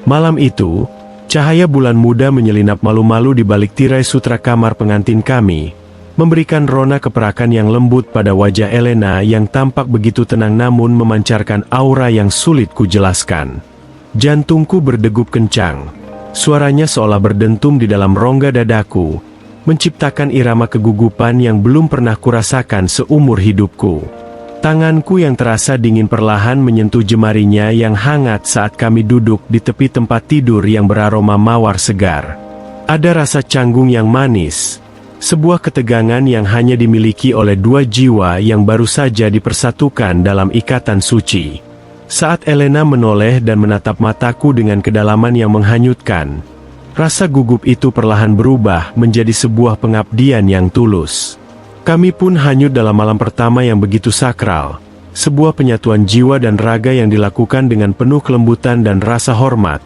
Malam itu, cahaya bulan muda menyelinap malu-malu di balik tirai sutra kamar pengantin kami, memberikan rona keperakan yang lembut pada wajah Elena yang tampak begitu tenang namun memancarkan aura yang sulit kujelaskan. Jantungku berdegup kencang. Suaranya seolah berdentum di dalam rongga dadaku, menciptakan irama kegugupan yang belum pernah kurasakan seumur hidupku. Tanganku yang terasa dingin perlahan menyentuh jemarinya yang hangat saat kami duduk di tepi tempat tidur yang beraroma mawar segar. Ada rasa canggung yang manis, sebuah ketegangan yang hanya dimiliki oleh dua jiwa yang baru saja dipersatukan dalam ikatan suci. Saat Elena menoleh dan menatap mataku dengan kedalaman yang menghanyutkan, rasa gugup itu perlahan berubah menjadi sebuah pengabdian yang tulus. Kami pun hanyut dalam malam pertama yang begitu sakral, sebuah penyatuan jiwa dan raga yang dilakukan dengan penuh kelembutan dan rasa hormat,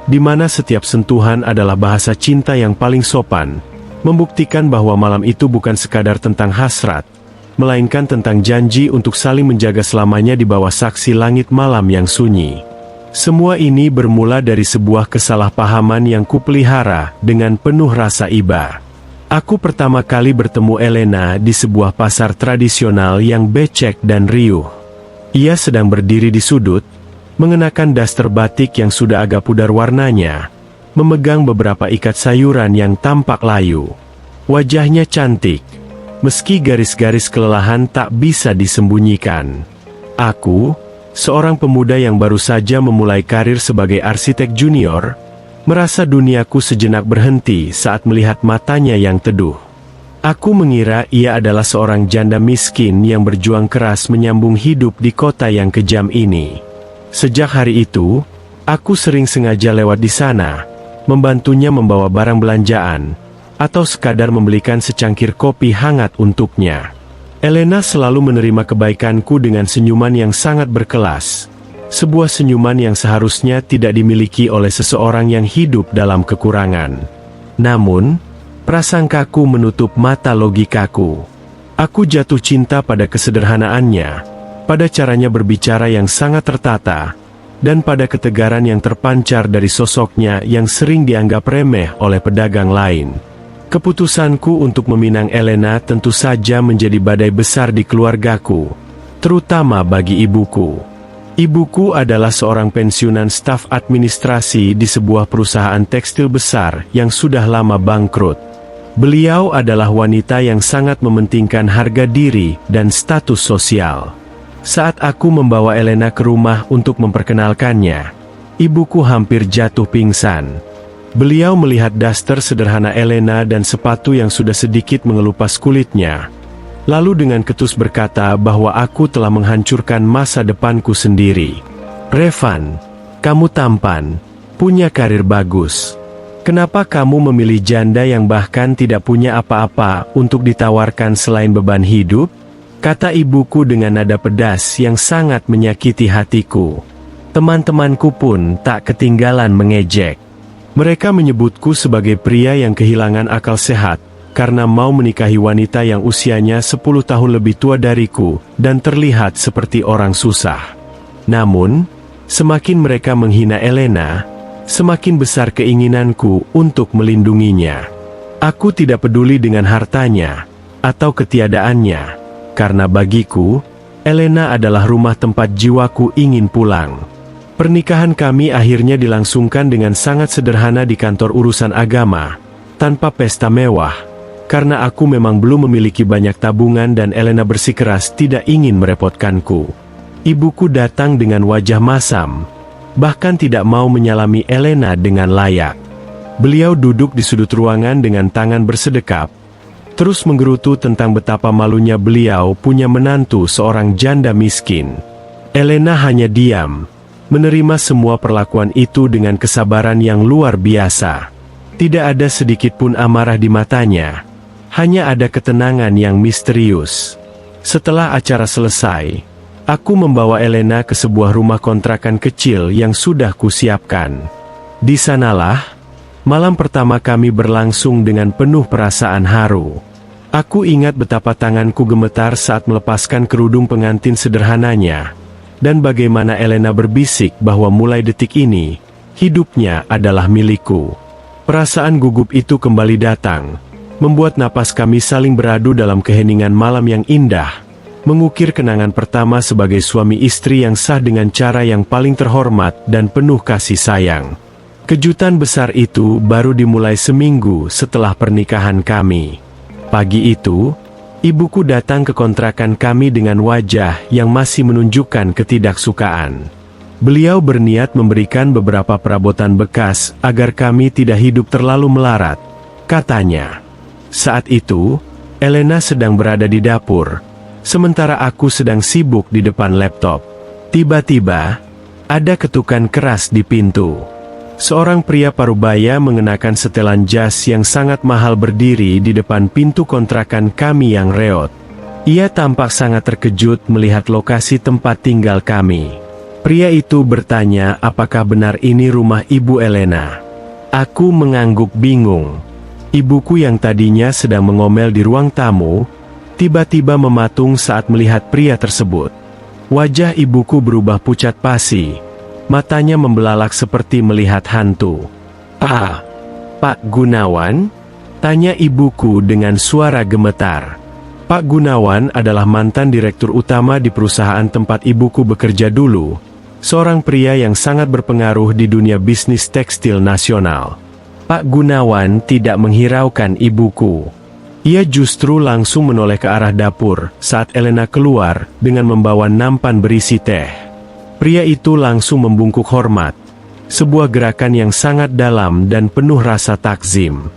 di mana setiap sentuhan adalah bahasa cinta yang paling sopan, membuktikan bahwa malam itu bukan sekadar tentang hasrat, melainkan tentang janji untuk saling menjaga selamanya di bawah saksi langit malam yang sunyi. Semua ini bermula dari sebuah kesalahpahaman yang kupelihara dengan penuh rasa iba. Aku pertama kali bertemu Elena di sebuah pasar tradisional yang becek dan riuh. Ia sedang berdiri di sudut, mengenakan daster batik yang sudah agak pudar warnanya, memegang beberapa ikat sayuran yang tampak layu. Wajahnya cantik, meski garis-garis kelelahan tak bisa disembunyikan. Aku, seorang pemuda yang baru saja memulai karir sebagai arsitek junior, merasa duniaku sejenak berhenti saat melihat matanya yang teduh. Aku mengira ia adalah seorang janda miskin yang berjuang keras menyambung hidup di kota yang kejam ini. Sejak hari itu, aku sering sengaja lewat di sana, membantunya membawa barang belanjaan, atau sekadar membelikan secangkir kopi hangat untuknya. Elena selalu menerima kebaikanku dengan senyuman yang sangat berkelas. Sebuah senyuman yang seharusnya tidak dimiliki oleh seseorang yang hidup dalam kekurangan. Namun, prasangkaku menutup mata logikaku. Aku jatuh cinta pada kesederhanaannya, pada caranya berbicara yang sangat tertata, dan pada ketegaran yang terpancar dari sosoknya yang sering dianggap remeh oleh pedagang lain. Keputusanku untuk meminang Elena tentu saja menjadi badai besar di keluargaku, terutama bagi ibuku. Ibuku adalah seorang pensiunan staf administrasi di sebuah perusahaan tekstil besar yang sudah lama bangkrut. Beliau adalah wanita yang sangat mementingkan harga diri dan status sosial. Saat aku membawa Elena ke rumah untuk memperkenalkannya, ibuku hampir jatuh pingsan. Beliau melihat daster sederhana Elena dan sepatu yang sudah sedikit mengelupas kulitnya, lalu dengan ketus berkata bahwa aku telah menghancurkan masa depanku sendiri. "Revan, kamu tampan, punya karir bagus. Kenapa kamu memilih janda yang bahkan tidak punya apa-apa untuk ditawarkan selain beban hidup?" kata ibuku dengan nada pedas yang sangat menyakiti hatiku. Teman-temanku pun tak ketinggalan mengejek. Mereka menyebutku sebagai pria yang kehilangan akal sehat, karena mau menikahi wanita yang usianya 10 tahun lebih tua dariku, dan terlihat seperti orang susah. Namun, semakin mereka menghina Elena, semakin besar keinginanku untuk melindunginya. Aku tidak peduli dengan hartanya, atau ketiadaannya, karena bagiku, Elena adalah rumah tempat jiwaku ingin pulang. Pernikahan kami akhirnya dilangsungkan dengan sangat sederhana di kantor urusan agama, tanpa pesta mewah, karena aku memang belum memiliki banyak tabungan dan Elena bersikeras tidak ingin merepotkanku. Ibuku datang dengan wajah masam, bahkan tidak mau menyalami Elena dengan layak. Beliau duduk di sudut ruangan dengan tangan bersedekap, terus menggerutu tentang betapa malunya beliau punya menantu seorang janda miskin. Elena hanya diam, menerima semua perlakuan itu dengan kesabaran yang luar biasa. Tidak ada sedikit pun amarah di matanya, hanya ada ketenangan yang misterius. Setelah acara selesai, aku membawa Elena ke sebuah rumah kontrakan kecil yang sudah kusiapkan. Di sanalah, malam pertama kami berlangsung dengan penuh perasaan haru. Aku ingat betapa tanganku gemetar saat melepaskan kerudung pengantin sederhananya, dan bagaimana Elena berbisik bahwa mulai detik ini, Hidupnya adalah milikku. Perasaan gugup itu kembali datang, membuat napas kami saling beradu dalam keheningan malam yang indah, mengukir kenangan pertama sebagai suami istri yang sah dengan cara yang paling terhormat dan penuh kasih sayang. Kejutan besar itu baru dimulai seminggu setelah pernikahan kami. Pagi itu, ibuku datang ke kontrakan kami dengan wajah yang masih menunjukkan ketidaksukaan. Beliau berniat memberikan beberapa perabotan bekas agar kami tidak hidup terlalu melarat, katanya. Saat itu, Elena sedang berada di dapur, sementara aku sedang sibuk di depan laptop. Tiba-tiba, ada ketukan keras di pintu. Seorang pria parubaya mengenakan setelan jas yang sangat mahal berdiri di depan pintu kontrakan kami yang reot. Ia tampak sangat terkejut melihat lokasi tempat tinggal kami. Pria itu bertanya apakah benar ini rumah Ibu Elena. Aku mengangguk bingung. Ibuku yang tadinya sedang mengomel di ruang tamu, tiba-tiba mematung saat melihat pria tersebut. Wajah ibuku berubah pucat pasi. Matanya membelalak seperti melihat hantu. "Ah, Pak Gunawan?" tanya ibuku dengan suara gemetar. Pak Gunawan adalah mantan direktur utama di perusahaan tempat ibuku bekerja dulu, seorang pria yang sangat berpengaruh di dunia bisnis tekstil nasional. Pak Gunawan tidak menghiraukan ibuku. Ia justru langsung menoleh ke arah dapur saat Elena keluar dengan membawa nampan berisi teh. Pria itu langsung membungkuk hormat. Sebuah gerakan yang sangat dalam dan penuh rasa takzim.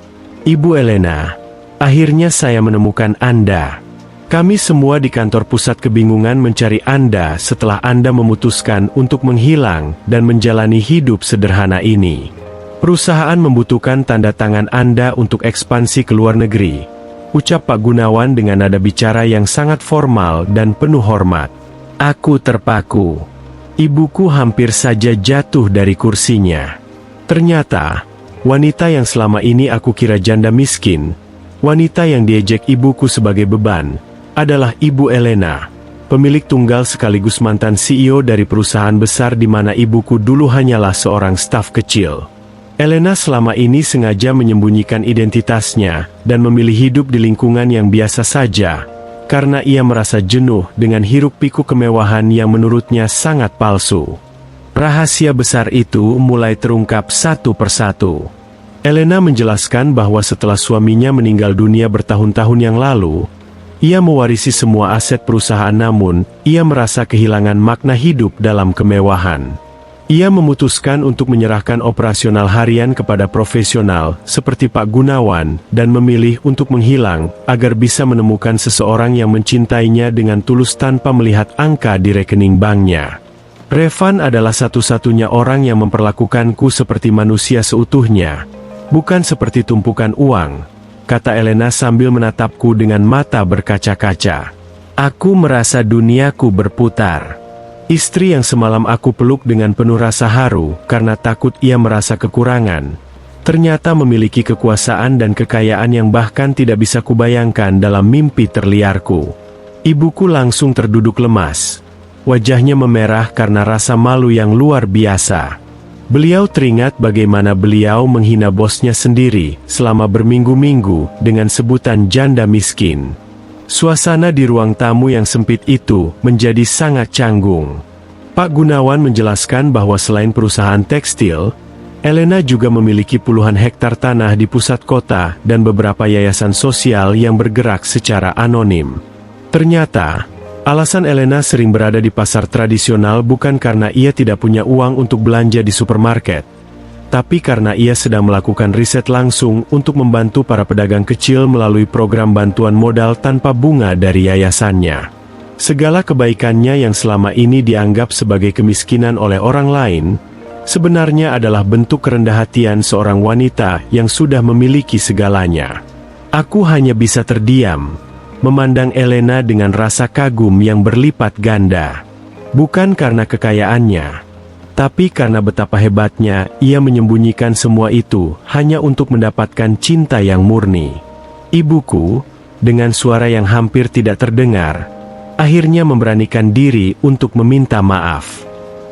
"Ibu Elena, akhirnya saya menemukan Anda. Kami semua di kantor pusat kebingungan mencari Anda setelah Anda memutuskan untuk menghilang dan menjalani hidup sederhana ini. Perusahaan membutuhkan tanda tangan Anda untuk ekspansi ke luar negeri," ucap Pak Gunawan dengan nada bicara yang sangat formal dan penuh hormat. Aku terpaku. Ibuku hampir saja jatuh dari kursinya. Ternyata, wanita yang selama ini aku kira janda miskin, wanita yang diejek ibuku sebagai beban, adalah Ibu Elena, pemilik tunggal sekaligus mantan CEO dari perusahaan besar di mana ibuku dulu hanyalah seorang staf kecil. Elena selama ini sengaja menyembunyikan identitasnya dan memilih hidup di lingkungan yang biasa saja, karena ia merasa jenuh dengan hiruk-pikuk kemewahan yang menurutnya sangat palsu. Rahasia besar itu mulai terungkap satu persatu. Elena menjelaskan bahwa setelah suaminya meninggal dunia bertahun-tahun yang lalu, ia mewarisi semua aset perusahaan namun, ia merasa kehilangan makna hidup dalam kemewahan. Ia memutuskan untuk menyerahkan operasional harian kepada profesional seperti Pak Gunawan dan memilih untuk menghilang agar bisa menemukan seseorang yang mencintainya dengan tulus tanpa melihat angka di rekening banknya. Revan adalah satu-satunya orang yang memperlakukanku seperti manusia seutuhnya, bukan seperti tumpukan uang, kata Elena sambil menatapku dengan mata berkaca-kaca. Aku merasa duniaku berputar. Istri yang semalam aku peluk dengan penuh rasa haru karena takut ia merasa kekurangan, ternyata memiliki kekuasaan dan kekayaan yang bahkan tidak bisa kubayangkan dalam mimpi terliarku. Ibuku langsung terduduk lemas. Wajahnya memerah karena rasa malu yang luar biasa. Beliau teringat bagaimana beliau menghina bosnya sendiri selama berminggu-minggu dengan sebutan janda miskin. Suasana di ruang tamu yang sempit itu menjadi sangat canggung. Pak Gunawan menjelaskan bahwa selain perusahaan tekstil, Elena juga memiliki puluhan hektar tanah di pusat kota dan beberapa yayasan sosial yang bergerak secara anonim. Ternyata, alasan Elena sering berada di pasar tradisional bukan karena ia tidak punya uang untuk belanja di supermarket, tapi karena ia sedang melakukan riset langsung untuk membantu para pedagang kecil melalui program bantuan modal tanpa bunga dari yayasannya. Segala kebaikannya yang selama ini dianggap sebagai kemiskinan oleh orang lain, sebenarnya adalah bentuk kerendah hatian seorang wanita yang sudah memiliki segalanya. Aku hanya bisa terdiam, memandang Elena dengan rasa kagum yang berlipat ganda. Bukan karena kekayaannya, tapi karena betapa hebatnya ia menyembunyikan semua itu hanya untuk mendapatkan cinta yang murni. Ibuku, dengan suara yang hampir tidak terdengar, akhirnya memberanikan diri untuk meminta maaf.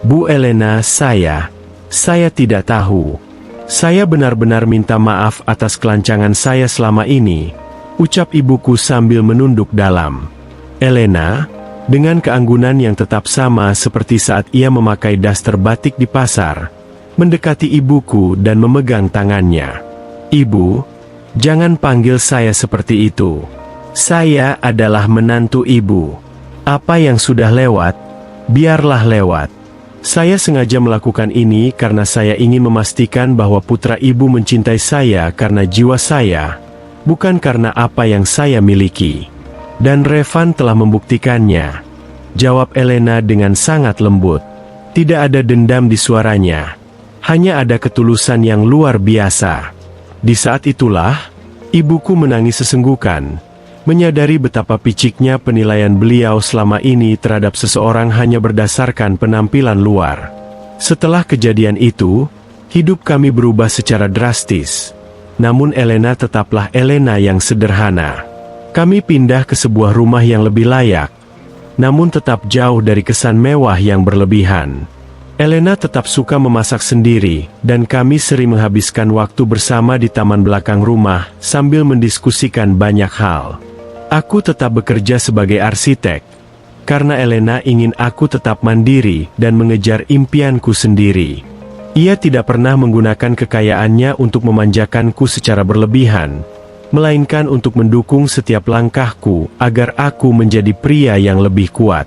"Bu Elena, saya Saya tidak tahu. Saya benar-benar minta maaf atas kelancangan saya selama ini, ucap ibuku sambil menunduk dalam. Elena, dengan keanggunan yang tetap sama seperti saat ia memakai daster batik di pasar, mendekati ibuku dan memegang tangannya. Ibu, jangan panggil saya seperti itu. Saya adalah menantu ibu. Apa yang sudah lewat, biarlah lewat. Saya sengaja melakukan ini karena saya ingin memastikan bahwa putra ibu mencintai saya karena jiwa saya, bukan karena apa yang saya miliki. Dan Revan telah membuktikannya, jawab Elena dengan sangat lembut. Tidak ada dendam di suaranya, hanya ada ketulusan yang luar biasa. Di saat itulah, ibuku menangis sesenggukan, menyadari betapa piciknya penilaian beliau selama ini terhadap seseorang hanya berdasarkan penampilan luar. Setelah kejadian itu, hidup kami berubah secara drastis. Namun Elena tetaplah Elena yang sederhana. Kami pindah ke sebuah rumah yang lebih layak, namun tetap jauh dari kesan mewah yang berlebihan. Elena tetap suka memasak sendiri, dan kami sering menghabiskan waktu bersama di taman belakang rumah sambil mendiskusikan banyak hal. Aku tetap bekerja sebagai arsitek, karena Elena ingin aku tetap mandiri dan mengejar impianku sendiri. Ia tidak pernah menggunakan kekayaannya untuk memanjakanku secara berlebihan, melainkan untuk mendukung setiap langkahku agar aku menjadi pria yang lebih kuat.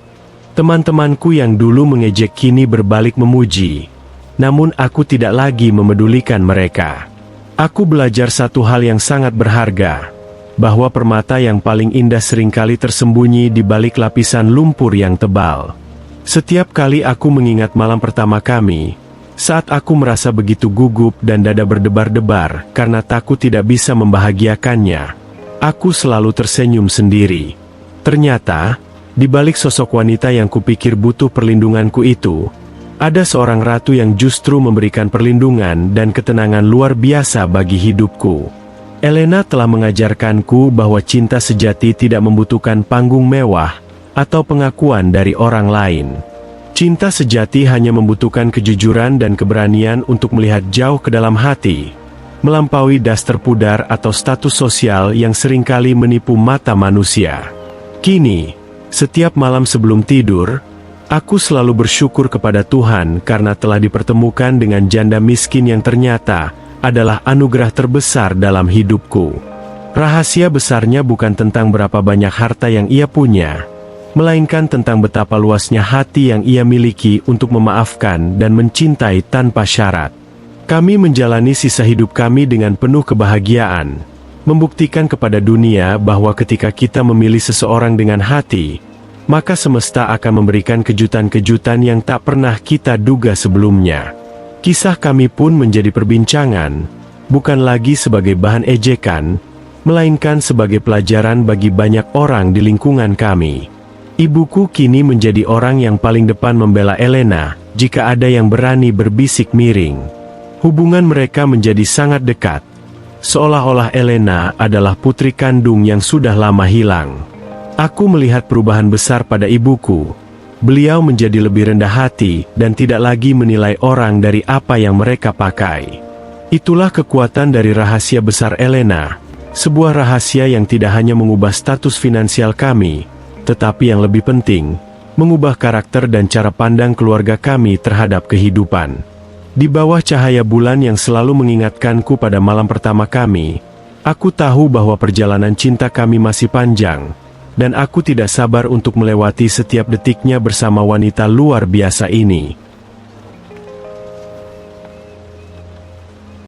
Teman-temanku yang dulu mengejek kini berbalik memuji, namun aku tidak lagi memedulikan mereka. Aku belajar satu hal yang sangat berharga, bahwa permata yang paling indah seringkali tersembunyi di balik lapisan lumpur yang tebal. Setiap kali aku mengingat malam pertama kami, saat aku merasa begitu gugup dan dada berdebar-debar karena takut tidak bisa membahagiakannya, aku selalu tersenyum sendiri. Ternyata, di balik sosok wanita yang kupikir butuh perlindunganku itu, ada seorang ratu yang justru memberikan perlindungan dan ketenangan luar biasa bagi hidupku. Elena telah mengajarkanku bahwa cinta sejati tidak membutuhkan panggung mewah atau pengakuan dari orang lain. Cinta sejati hanya membutuhkan kejujuran dan keberanian untuk melihat jauh ke dalam hati, melampaui daster pudar atau status sosial yang seringkali menipu mata manusia. Kini, setiap malam sebelum tidur, aku selalu bersyukur kepada Tuhan karena telah dipertemukan dengan janda miskin yang ternyata adalah anugerah terbesar dalam hidupku. Rahasia besarnya bukan tentang berapa banyak harta yang ia punya, melainkan tentang betapa luasnya hati yang ia miliki untuk memaafkan dan mencintai tanpa syarat. Kami menjalani sisa hidup kami dengan penuh kebahagiaan, membuktikan kepada dunia bahwa ketika kita memilih seseorang dengan hati, maka semesta akan memberikan kejutan-kejutan yang tak pernah kita duga sebelumnya. Kisah kami pun menjadi perbincangan, bukan lagi sebagai bahan ejekan, melainkan sebagai pelajaran bagi banyak orang di lingkungan kami. Ibuku kini menjadi orang yang paling depan membela Elena, jika ada yang berani berbisik miring. Hubungan mereka menjadi sangat dekat, seolah-olah Elena adalah putri kandung yang sudah lama hilang. Aku melihat perubahan besar pada ibuku. Beliau menjadi lebih rendah hati dan tidak lagi menilai orang dari apa yang mereka pakai. Itulah kekuatan dari rahasia besar Elena, sebuah rahasia yang tidak hanya mengubah status finansial kami, tetapi yang lebih penting, mengubah karakter dan cara pandang keluarga kami terhadap kehidupan. Di bawah cahaya bulan yang selalu mengingatkanku pada malam pertama kami, aku tahu bahwa perjalanan cinta kami masih panjang, dan aku tidak sabar untuk melewati setiap detiknya bersama wanita luar biasa ini.